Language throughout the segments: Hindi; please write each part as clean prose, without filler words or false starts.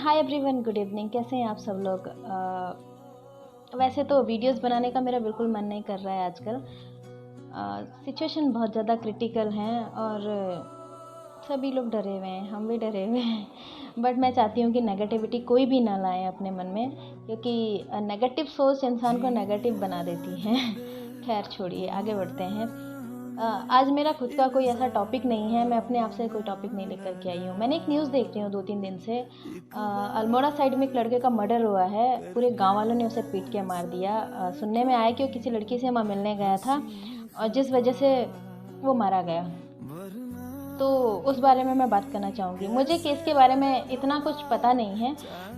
Hi everyone, good evening. कैसे हैं आप सब लोग? वैसे तो वीडियोस बनाने का मेरा बिल्कुल मन नहीं कर रहा है आजकल। सिचुएशन बहुत ज़्यादा क्रिटिकल हैं और सभी लोग डरे हुए हैं, हम भी डरे हुए हैं। बट मैं चाहती हूँ कि नेगेटिविटी कोई भी ना लाए अपने मन में, क्योंकि नेगेटिव सोच इंसान को नेगेटिव बना देती है। खैर छोड़िए, आगे बढ़ते हैं। आज मेरा खुद का कोई ऐसा टॉपिक नहीं है, मैं अपने आप से कोई टॉपिक नहीं लेकर के आई हूँ। मैंने एक न्यूज़ देख रही हूँ 2-3 दिन से। अल्मोड़ा साइड में एक लड़के का मर्डर हुआ है, पूरे गांव वालों ने उसे पीट के मार दिया। सुनने में आया कि वो किसी लड़की से वहाँ मिलने गया था और जिस वजह से वो मारा गया। तो उस बारे में मैं बात करना चाहूँगी। मुझे केस के बारे में इतना कुछ पता नहीं है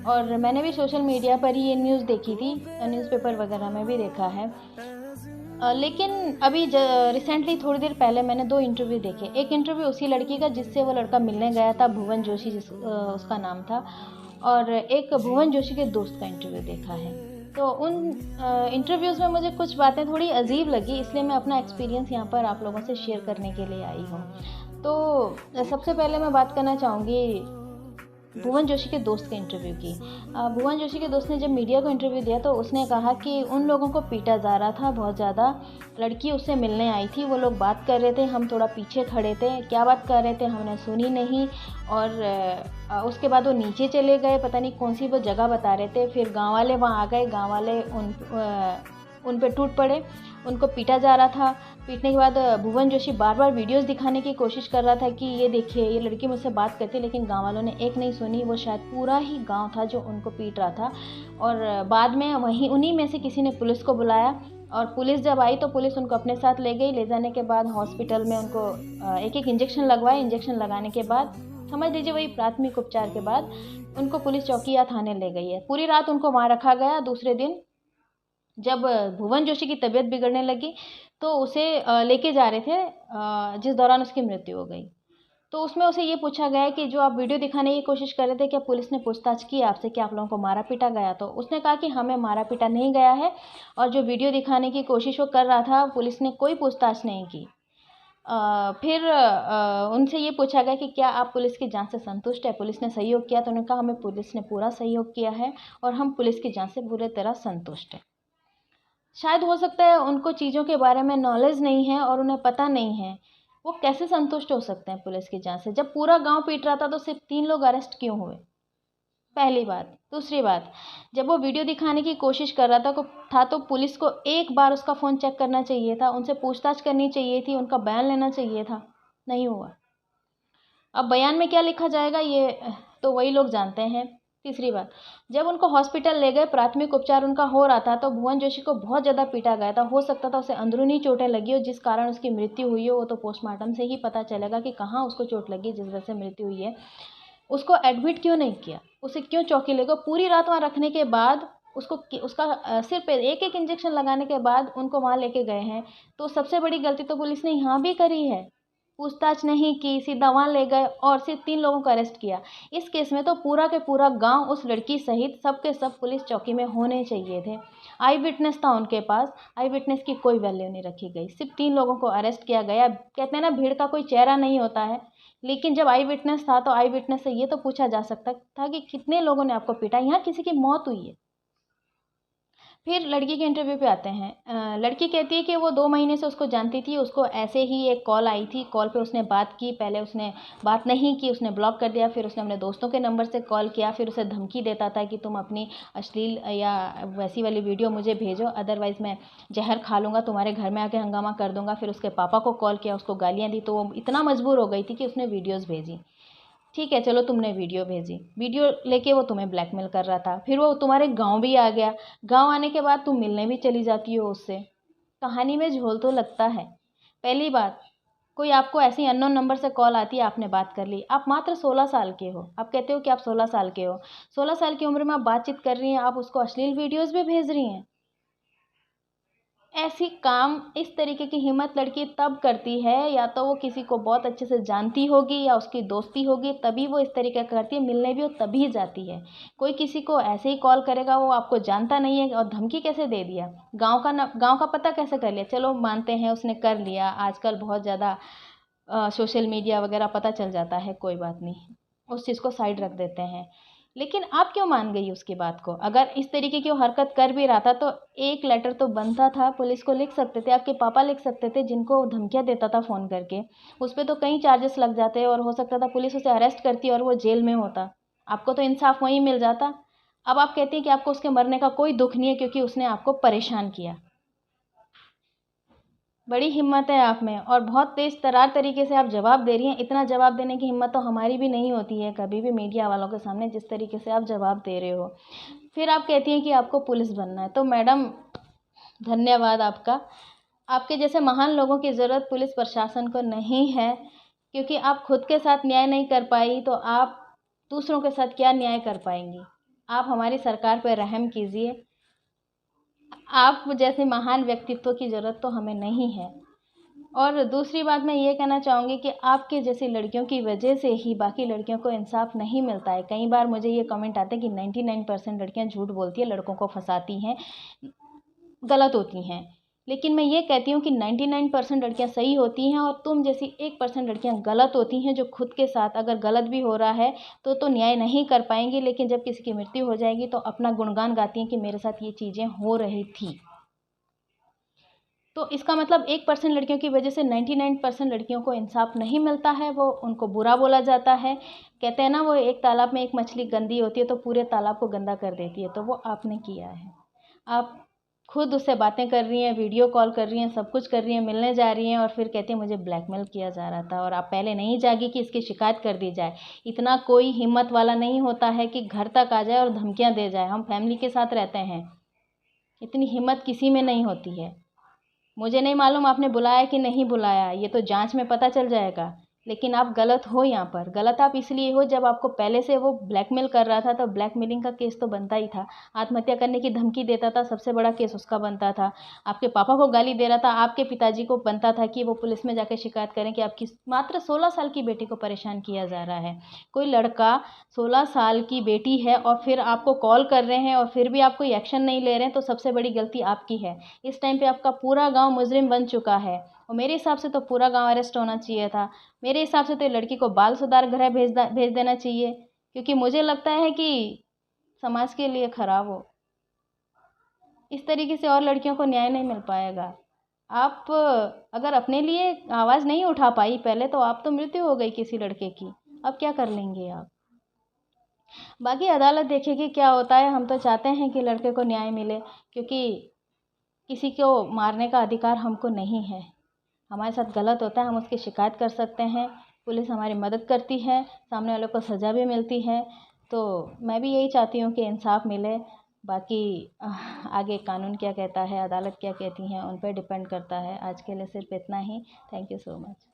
और मैंने भी सोशल मीडिया पर ही ये न्यूज़ देखी थी, न्यूज़पेपर वगैरह में भी देखा है। लेकिन अभी रिसेंटली थोड़ी देर पहले मैंने 2 इंटरव्यू देखे। एक इंटरव्यू उसी लड़की का जिससे वो लड़का मिलने गया था, भुवन जोशी उसका नाम था, और एक भुवन जोशी के दोस्त का इंटरव्यू देखा है। तो उन इंटरव्यूज़ में मुझे कुछ बातें थोड़ी अजीब लगी, इसलिए मैं अपना एक्सपीरियंस यहाँ पर आप लोगों से शेयर करने के लिए आई हूँ। तो सबसे पहले मैं बात करना चाहूँगी भुवन जोशी के दोस्त के इंटरव्यू की। भुवन जोशी के दोस्त ने जब मीडिया को इंटरव्यू दिया तो उसने कहा कि उन लोगों को पीटा जा रहा था बहुत ज़्यादा। लड़की उससे मिलने आई थी, वो लोग बात कर रहे थे, हम थोड़ा पीछे खड़े थे, क्या बात कर रहे थे हमने सुनी नहीं। और उसके बाद वो नीचे चले गए, पता नहीं कौन सी वो जगह बता रहे थे। फिर गाँव वाले वहाँ आ गए, गाँव वाले उन पे टूट पड़े, उनको पीटा जा रहा था। पीटने के बाद भुवन जोशी बार बार वीडियोस दिखाने की कोशिश कर रहा था कि ये देखिए ये लड़की मुझसे बात करती, लेकिन गांव वालों ने एक नहीं सुनी। वो शायद पूरा ही गांव था जो उनको पीट रहा था। और बाद में वहीं उन्हीं में से किसी ने पुलिस को बुलाया और पुलिस जब आई तो पुलिस उनको अपने साथ ले गई। ले जाने के बाद हॉस्पिटल में उनको एक एक इंजेक्शन लगवाए। इंजेक्शन लगाने के बाद समझ लीजिए वही प्राथमिक उपचार के बाद उनको पुलिस चौकी या थाने ले गई है। पूरी रात उनको वहाँ रखा गया। दूसरे दिन जब भुवन जोशी की तबीयत बिगड़ने लगी तो उसे लेके जा रहे थे, जिस दौरान उसकी मृत्यु हो गई। तो उसमें उसे ये पूछा गया कि जो आप वीडियो दिखाने की कोशिश कर रहे थे, क्या पुलिस ने पूछताछ की आपसे कि आप लोगों को मारा पीटा गया? तो उसने कहा कि हमें मारा पीटा नहीं गया है और जो वीडियो दिखाने की कोशिश वो कर रहा था पुलिस ने कोई पूछताछ नहीं की। फिर उनसे ये पूछा गया कि क्या आप पुलिस की जांच से संतुष्ट है, पुलिस ने सहयोग किया? तो उन्होंने कहा हमें पुलिस ने पूरा सहयोग किया है और हम पुलिस की जांच से पूरी तरह संतुष्ट हैं। शायद हो सकता है उनको चीज़ों के बारे में नॉलेज नहीं है और उन्हें पता नहीं है, वो कैसे संतुष्ट हो सकते हैं पुलिस की जांच से? जब पूरा गांव पीट रहा था तो सिर्फ 3 लोग अरेस्ट क्यों हुए? पहली बात। दूसरी बात, जब वो वीडियो दिखाने की कोशिश कर रहा था तो पुलिस को एक बार उसका फ़ोन चेक करना चाहिए था, उनसे पूछताछ करनी चाहिए थी, उनका बयान लेना चाहिए था। नहीं हुआ। अब बयान में क्या लिखा जाएगा ये तो वही लोग जानते हैं। तीसरी बात, जब उनको हॉस्पिटल ले गए, प्राथमिक उपचार उनका हो रहा था तो भुवन जोशी को बहुत ज़्यादा पीटा गया था। हो सकता था उसे अंदरूनी चोटें लगी हो जिस कारण उसकी मृत्यु हुई हो। वो तो पोस्टमार्टम से ही पता चलेगा कि कहाँ उसको चोट लगी जिस वजह से मृत्यु हुई है। उसको एडमिट क्यों नहीं किया? उसे क्यों चौकी ले गए? पूरी रात वहाँ रखने के बाद उसका सिर पे एक एक इंजेक्शन लगाने के बाद उनको वहाँ लेके गए हैं। तो सबसे बड़ी गलती तो पुलिस ने यहाँ भी करी है, पूछताछ नहीं की, सीधा वहाँ ले गए और सिर्फ 3 लोगों को अरेस्ट किया। इस केस में तो पूरा के पूरा गांव उस लड़की सहित सब के सब पुलिस चौकी में होने चाहिए थे। आई विटनेस था उनके पास, आई विटनेस की कोई वैल्यू नहीं रखी गई, सिर्फ 3 लोगों को अरेस्ट किया गया। कहते हैं ना भीड़ का कोई चेहरा नहीं होता है, लेकिन जब आई विटनेस था तो आई विटनेस से ये तो पूछा जा सकता था कि कितने लोगों ने आपको पीटा? यहाँ किसी की मौत हुई है। फिर लड़की के इंटरव्यू पे आते हैं। लड़की कहती है कि वो 2 महीने से उसको जानती थी। उसको ऐसे ही एक कॉल आई थी, कॉल पे उसने बात की। पहले उसने बात नहीं की, उसने ब्लॉक कर दिया। फिर उसने अपने दोस्तों के नंबर से कॉल किया, फिर उसे धमकी देता था कि तुम अपनी अश्लील या वैसी वाली वीडियो मुझे भेजो, अदरवाइज़ मैं ज़हर खा लूँगा, तुम्हारे घर में आके हंगामा कर दूँगा। फिर उसके पापा को कॉल किया, उसको गालियाँ दी, तो वो इतना मजबूर हो गई थी कि उसने वीडियोज़ भेजी। ठीक है, चलो तुमने वीडियो भेजी, वीडियो लेके वो तुम्हें ब्लैकमेल कर रहा था। फिर वो तुम्हारे गांव भी आ गया। गांव आने के बाद तुम मिलने भी चली जाती हो उससे। कहानी में झोल तो लगता है। पहली बात, कोई आपको ऐसी अननोन नंबर से कॉल आती है, आपने बात कर ली। आप मात्र 16 साल के हो, आप कहते हो कि आप 16 साल के हो। 16 साल की उम्र में आप बातचीत कर रही हैं, आप उसको अश्लील वीडियोज़ भी भेज रही हैं। ऐसी काम, इस तरीके की हिम्मत लड़की तब करती है या तो वो किसी को बहुत अच्छे से जानती होगी या उसकी दोस्ती होगी, तभी वो इस तरीके का करती है। मिलने भी वो तभी जाती है। कोई किसी को ऐसे ही कॉल करेगा, वो आपको जानता नहीं है, और धमकी कैसे दे दिया? गांव का पता कैसे कर लिया? चलो मानते हैं उसने कर लिया, आजकल बहुत ज़्यादा सोशल मीडिया वगैरह पता चल जाता है, कोई बात नहीं, उस चीज़ को साइड रख देते हैं। लेकिन आप क्यों मान गई उसकी बात को? अगर इस तरीके की वो हरकत कर भी रहा था तो एक लेटर तो बनता था, पुलिस को लिख सकते थे, आपके पापा लिख सकते थे जिनको वो धमकियाँ देता था फ़ोन करके। उस पे तो कई चार्जेस लग जाते और हो सकता था पुलिस उसे अरेस्ट करती और वो जेल में होता। आपको तो इंसाफ़ वहीं मिल जाता। अब आप कहती हैं कि आपको उसके मरने का कोई दुःख नहीं है क्योंकि उसने आपको परेशान किया। बड़ी हिम्मत है आप में और बहुत तेज़ तर्रार तरीके से आप जवाब दे रही हैं। इतना जवाब देने की हिम्मत तो हमारी भी नहीं होती है कभी भी मीडिया वालों के सामने, जिस तरीके से आप जवाब दे रहे हो। फिर आप कहती हैं कि आपको पुलिस बनना है। तो मैडम, धन्यवाद आपका। आपके जैसे महान लोगों की ज़रूरत पुलिस प्रशासन को नहीं है, क्योंकि आप खुद के साथ न्याय नहीं कर पाई तो आप दूसरों के साथ क्या न्याय कर पाएँगी? आप हमारी सरकार पर रहम कीजिए। आप जैसे महान व्यक्तित्व की ज़रूरत तो हमें नहीं है। और दूसरी बात मैं ये कहना चाहूँगी कि आपके जैसी लड़कियों की वजह से ही बाकी लड़कियों को इंसाफ़ नहीं मिलता है। कई बार मुझे ये कमेंट आते हैं कि 99% लड़कियाँ झूठ बोलती हैं, लड़कों को फँसाती हैं, गलत होती हैं। लेकिन मैं ये कहती हूँ कि 99% लड़कियाँ सही होती हैं और तुम जैसी 1% लड़कियाँ गलत होती हैं, जो खुद के साथ अगर गलत भी हो रहा है तो न्याय नहीं कर पाएँगी, लेकिन जब किसी की मृत्यु हो जाएगी तो अपना गुणगान गाती हैं कि मेरे साथ ये चीज़ें हो रही थी। तो इसका मतलब 1% लड़कियों की वजह से 99% लड़कियों को इंसाफ़ नहीं मिलता है, वो उनको बुरा बोला जाता है। कहते हैं ना, वो एक तालाब में एक मछली गंदी होती है तो पूरे तालाब को गंदा कर देती है, तो वो आपने किया है। आप खुद उससे बातें कर रही हैं, वीडियो कॉल कर रही हैं, सब कुछ कर रही हैं, मिलने जा रही हैं और फिर कहती हैं मुझे ब्लैकमेल किया जा रहा था और आप पहले नहीं जागी कि इसकी शिकायत कर दी जाए। इतना कोई हिम्मत वाला नहीं होता है कि घर तक आ जाए और धमकियाँ दे जाए। हम फैमिली के साथ रहते हैं, इतनी हिम्मत किसी में नहीं होती है। मुझे नहीं मालूम आपने बुलाया कि नहीं बुलाया, ये तो जांच में पता चल जाएगा। लेकिन आप गलत हो यहाँ पर। गलत आप इसलिए हो, जब आपको पहले से वो ब्लैकमेल कर रहा था तो ब्लैकमेलिंग का केस तो बनता ही था। आत्महत्या करने की धमकी देता था, सबसे बड़ा केस उसका बनता था। आपके पापा को गाली दे रहा था, आपके पिताजी को बनता था कि वो पुलिस में जाकर शिकायत करें कि आपकी मात्र 16 साल की बेटी को परेशान किया जा रहा है। कोई लड़का 16 साल की बेटी है और फिर आपको कॉल कर रहे हैं और फिर भी आप कोई एक्शन नहीं ले रहे हैं, तो सबसे बड़ी गलती आपकी है। इस टाइम पे आपका पूरा गाँव मुजरिम बन चुका है और मेरे हिसाब से तो पूरा गाँव अरेस्ट होना चाहिए था। मेरे हिसाब से तो ये लड़की को बाल सुधार गृह भेज देना चाहिए, क्योंकि मुझे लगता है कि समाज के लिए खराब हो। इस तरीके से और लड़कियों को न्याय नहीं मिल पाएगा। आप अगर अपने लिए आवाज़ नहीं उठा पाई पहले, तो आप तो मृत्यु हो गई किसी लड़के की, अब क्या कर लेंगे आप? बाकी अदालत देखेगी क्या होता है। हम तो चाहते हैं कि लड़के को न्याय मिले, क्योंकि किसी को मारने का अधिकार हमको नहीं है। हमारे साथ गलत होता है, हम उसकी शिकायत कर सकते हैं, पुलिस हमारी मदद करती है, सामने वाले को सज़ा भी मिलती है। तो मैं भी यही चाहती हूँ कि इंसाफ़ मिले। बाकी आगे कानून क्या कहता है, अदालत क्या कहती हैं, उन पर डिपेंड करता है। आज के लिए सिर्फ इतना ही। Thank you so much.